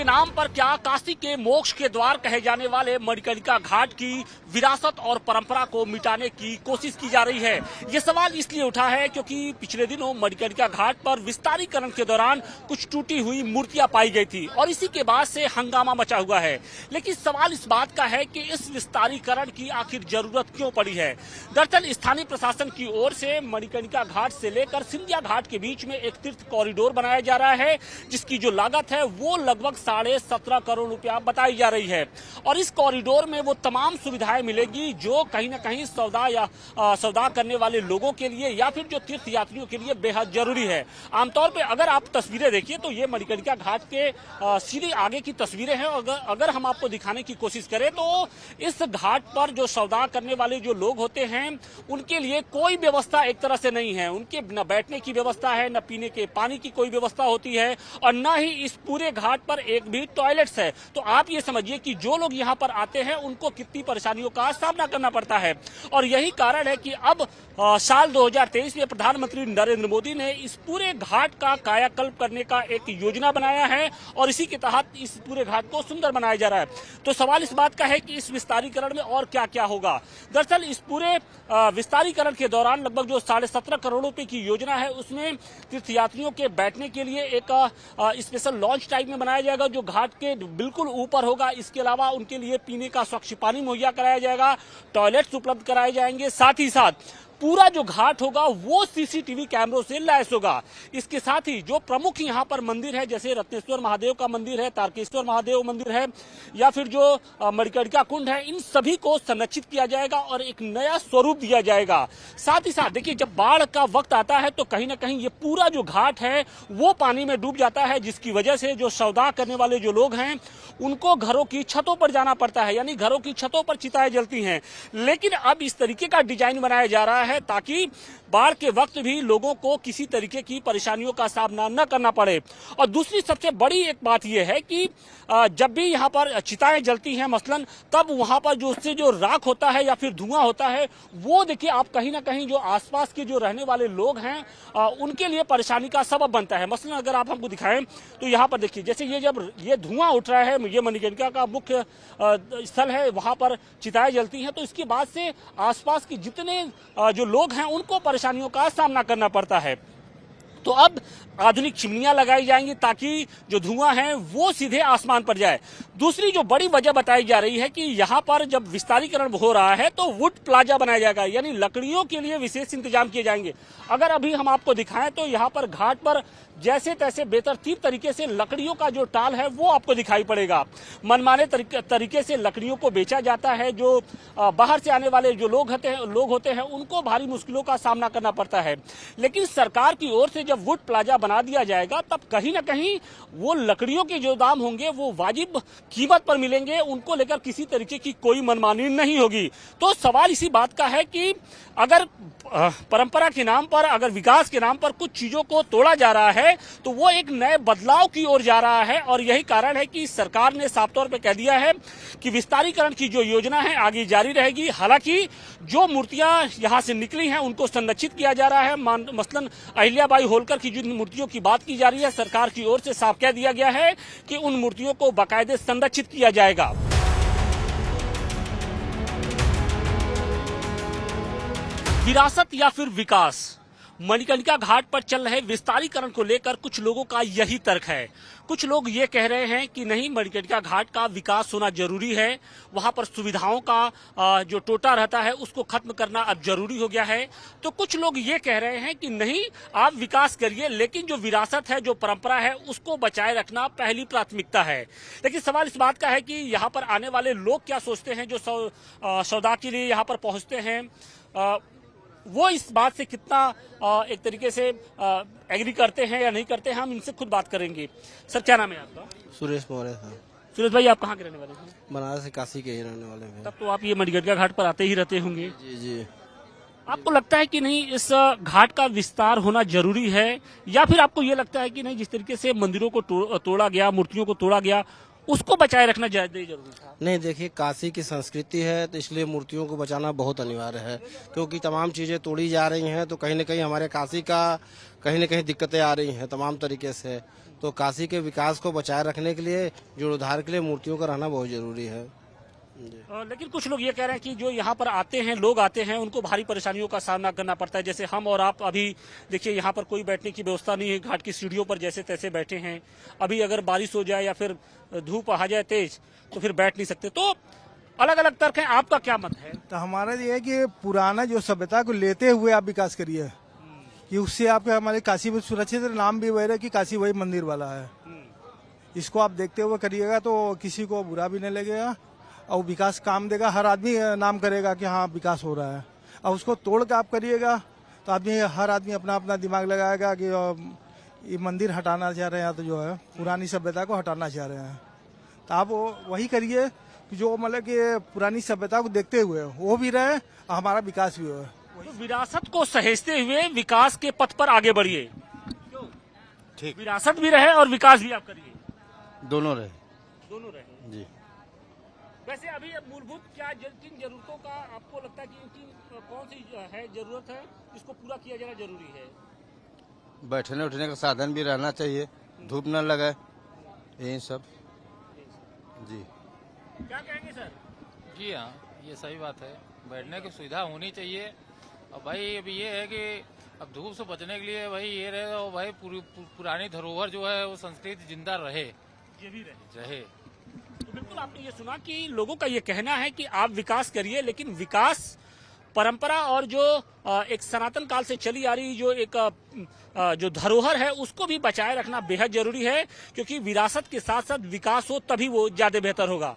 नाम पर क्या काशी के मोक्ष के द्वार कहे जाने वाले मणिकर्णिका घाट की विरासत और परंपरा को मिटाने की कोशिश की जा रही है? ये सवाल इसलिए उठा है क्योंकि पिछले दिनों मणिकर्णिका घाट पर विस्तारीकरण के दौरान कुछ टूटी हुई मूर्तियां पाई गई थी और इसी के बाद से हंगामा मचा हुआ है। लेकिन सवाल इस बात का है कि इस विस्तारीकरण की आखिर जरूरत क्यों पड़ी है? दरअसल स्थानीय प्रशासन की ओर से मणिकर्णिका घाट से लेकर सिंधिया घाट के बीच में एक तीर्थ कॉरिडोर बनाया जा रहा है, जिसकी जो लागत है वो लगभग 17.5 करोड़ रुपया बताई जा रही है। और इस कॉरिडोर में वो तमाम सुविधाएं मिलेगी जो कहीं ना कहीं सौदा करने वाले लोगों के लिए या फिर जो तीर्थ यात्रियों के लिए बेहद जरूरी है। आमतौर पे अगर आप तस्वीरें देखिए तो ये मणिकर्णिका घाट के सीधे आगे की तस्वीरें हैं। अगर हम आपको दिखाने की कोशिश करें तो इस घाट पर जो सौदा करने वाले जो लोग होते हैं उनके लिए कोई व्यवस्था एक तरह से नहीं है। उनके न बैठने की व्यवस्था है, न पीने के पानी की कोई व्यवस्था होती है और न ही इस पूरे घाट पर एक भी टॉयलेट्स है। तो आप ये समझिए कि जो लोग यहाँ पर आते हैं उनको कितनी परेशानियों का सामना करना पड़ता है। और यही कारण है कि अब साल 2023 में प्रधानमंत्री नरेंद्र मोदी ने इस पूरे घाट का कायाकल्प करने का एक योजना बनाया है और इसी के तहत इस पूरे घाट को सुंदर बनाया जा रहा है। तो सवाल इस बात का है कि इस विस्तारीकरण में और क्या क्या होगा। दरअसल इस पूरे विस्तारीकरण के दौरान लगभग जो 17.5 करोड़ रुपए की योजना है उसमें तीर्थयात्रियों के बैठने के लिए एक स्पेशल लॉन्च टाइप में बनाया जाएगा जो घाट के बिल्कुल ऊपर होगा। इसके अलावा उनके लिए पीने का स्वच्छ पानी मुहैया कराया जाएगा, टॉयलेट्स उपलब्ध कराए जाएंगे, साथ ही साथ पूरा जो घाट होगा वो सीसीटीवी कैमरों से लैस होगा। इसके साथ ही जो प्रमुख यहाँ पर मंदिर है जैसे रत्नेश्वर महादेव का मंदिर है, तारकेश्वर महादेव मंदिर है या फिर जो मणिकर्णिका कुंड है, इन सभी को संरक्षित किया जाएगा और एक नया स्वरूप दिया जाएगा। साथ ही साथ देखिए जब बाढ़ का वक्त आता है तो कहीं ना कहीं ये पूरा जो घाट है वो पानी में डूब जाता है, जिसकी वजह से जो सौदा करने वाले जो लोग हैं उनको घरों की छतों पर जाना पड़ता है, यानी घरों की छतों पर चिताएं जलती हैं। लेकिन अब इस तरीके का डिजाइन बनाया जा रहा है ताकि बाढ़ के वक्त भी लोगों को किसी तरीके की परेशानियों का सामना न करना पड़े। और दूसरी सबसे बड़ी एक बात यह है कि जब भी यहाँ पर चिताएं जलती हैं मसलन, तब वहां पर जो उससे जो राख होता है या फिर धुआं होता है वो देखिए आप कहीं ना कहीं जो आसपास के जो रहने वाले लोग हैं उनके लिए परेशानी का सबब बनता है। मसलन अगर आप हमको दिखाएं तो यहाँ पर देखिए जैसे ये जब ये धुआं उठ रहा है, ये मणिकर्णिका का मुख्य स्थल है, वहां पर चिताएं जलती हैं तो इसके बाद से आसपास के जितने जो लोग हैं उनको परेशानियों का सामना करना पड़ता है। तो अब आधुनिक चिमनियां लगाई जाएंगी ताकि जो धुआं है वो सीधे आसमान पर जाए। दूसरी जो बड़ी वजह बताई जा रही है कि यहाँ पर जब विस्तारीकरण हो रहा है तो वुड प्लाजा बनाया जाएगा, यानी लकड़ियों के लिए विशेष इंतजाम किए जाएंगे। अगर अभी हम आपको दिखाएं तो यहाँ पर घाट पर जैसे तैसे बेतरतीब तरीके से लकड़ियों का जो टाल है वो आपको दिखाई पड़ेगा। मनमाने तरीके से लकड़ियों को बेचा जाता है। जो बाहर से आने वाले जो लोग होते हैं उनको भारी मुश्किलों का सामना करना पड़ता है। लेकिन सरकार की ओर से जब वुड प्लाजा बना दिया जाएगा तब कहीं ना कहीं वो लकड़ियों के जो दाम होंगे वो वाजिब कीमत पर मिलेंगे, उनको लेकर किसी तरीके की कोई मनमानी नहीं होगी। तो सवाल इसी बात का है कि अगर परंपरा के नाम पर, अगर विकास के नाम पर कुछ चीजों को तोड़ा जा रहा है तो वो एक नए बदलाव की ओर जा रहा है। और यही कारण है कि सरकार ने साफ तौर पे कह दिया है कि विस्तारीकरण की जो योजना है आगे जारी रहेगी। हालांकि जो मूर्तियां यहां से निकली हैं उनको संरक्षित किया जा रहा है। मसलन अहिल्याबाई होलकर की जिन मूर्तियों की बात की जा रही है, सरकार की ओर से साफ कह दिया गया है कि उन मूर्तियों को बाकायदे संरक्षित किया जाएगा। विरासत या फिर विकास, मणिकर्णिका घाट पर चल रहे विस्तारीकरण को लेकर कुछ लोगों का यही तर्क है। कुछ लोग ये कह रहे हैं कि नहीं, मणिकर्णिका घाट का विकास होना जरूरी है, वहां पर सुविधाओं का जो टोटा रहता है उसको खत्म करना अब जरूरी हो गया है। तो कुछ लोग ये कह रहे हैं कि नहीं, आप विकास करिए लेकिन जो विरासत है, जो परंपरा है उसको बचाए रखना पहली प्राथमिकता है। लेकिन सवाल इस बात का है कि यहाँ पर आने वाले लोग क्या सोचते हैं जो सौदा के लिए यहाँ पर पहुंचते हैं, वो इस बात से कितना एक तरीके से एग्री करते हैं या नहीं करते हैं, हम इनसे खुद बात करेंगे। सर क्या नाम है आपका? सुरेश मौर्य सर। सुरेश भाई आप कहाँ के रहने वाले हैं? बनारस से काशी के ही रहने वाले हैं। तब तो आप ये मणिकर्णिका घाट पर आते ही रहते होंगे। जी जी। आपको लगता है कि नहीं इस घाट का विस्तार होना जरूरी है, या फिर आपको ये लगता है कि नहीं जिस तरीके से मंदिरों को तोड़ा गया, मूर्तियों को तोड़ा गया, उसको बचाए रखना ज्यादा जरूरी था। नहीं, देखिए, काशी की संस्कृति है तो इसलिए मूर्तियों को बचाना बहुत अनिवार्य है, क्योंकि तमाम चीज़ें तोड़ी जा रही हैं तो कहीं न कहीं हमारे काशी का कहीं न कहीं दिक्कतें आ रही हैं तमाम तरीके से। तो काशी के विकास को बचाए रखने के लिए, जीर्णोद्धार के लिए मूर्तियों का रहना बहुत ज़रूरी है जी। लेकिन कुछ लोग ये कह रहे हैं कि जो यहाँ पर आते हैं, लोग आते हैं, उनको भारी परेशानियों का सामना करना पड़ता है। जैसे हम और आप अभी देखिए, यहाँ पर कोई बैठने की व्यवस्था नहीं है, घाट की सीढ़ियों पर जैसे तैसे बैठे हैं। अभी अगर बारिश हो जाए या फिर धूप आ जाए तेज तो फिर बैठ नहीं सकते। तो अलग अलग तर्क है, आपका क्या मत है? तो हमारा ये है कि पुराना जो सभ्यता को लेते हुए आप विकास करिए, कि उससे आपके हमारे काशी में सुरक्षित नाम भी वही रहे कि काशी वही मंदिर वाला है। इसको आप देखते हुए करिएगा तो किसी को बुरा भी नहीं लगेगा और विकास काम देगा। हर आदमी नाम करेगा कि हाँ विकास हो रहा है। और उसको तोड़ के आप करिएगा तो हर आदमी अपना अपना दिमाग लगाएगा कि ये मंदिर हटाना चाह रहे हैं, तो जो है पुरानी सभ्यता को हटाना चाह रहे हैं। तो आप वही करिए कि जो मतलब कि पुरानी सभ्यता को देखते हुए वो भी रहे और हमारा विकास भी हो। तो विरासत को सहेजते हुए विकास के पथ पर आगे बढ़िए। ठीक। विरासत भी रहे और विकास भी आप करिए, दोनों रहे दोनों रहे जी। वैसे अभी मूलभूत क्या किन जरूरतों का आपको लगता है कि कौन सी है जरूरत है इसको पूरा किया जाना जरूरी है? बैठने उठने का साधन भी रहना चाहिए, धूप न लगे, यही सब जी। क्या कहेंगे सर? जी हाँ, ये सही बात है, बैठने की सुविधा होनी चाहिए। और भाई अभी ये है कि अब धूप से बचने के लिए भाई ये रहे और भाई पुरानी धरोहर जो है वो संस्कृति जिंदा रहे, ये भी रहे। तो बिल्कुल आपने ये सुना कि लोगों का ये कहना है कि आप विकास करिए, लेकिन विकास परंपरा और जो एक सनातन काल से चली आ रही जो एक जो धरोहर है उसको भी बचाए रखना बेहद जरूरी है, क्योंकि विरासत के साथ साथ विकास हो तभी वो ज्यादा बेहतर होगा।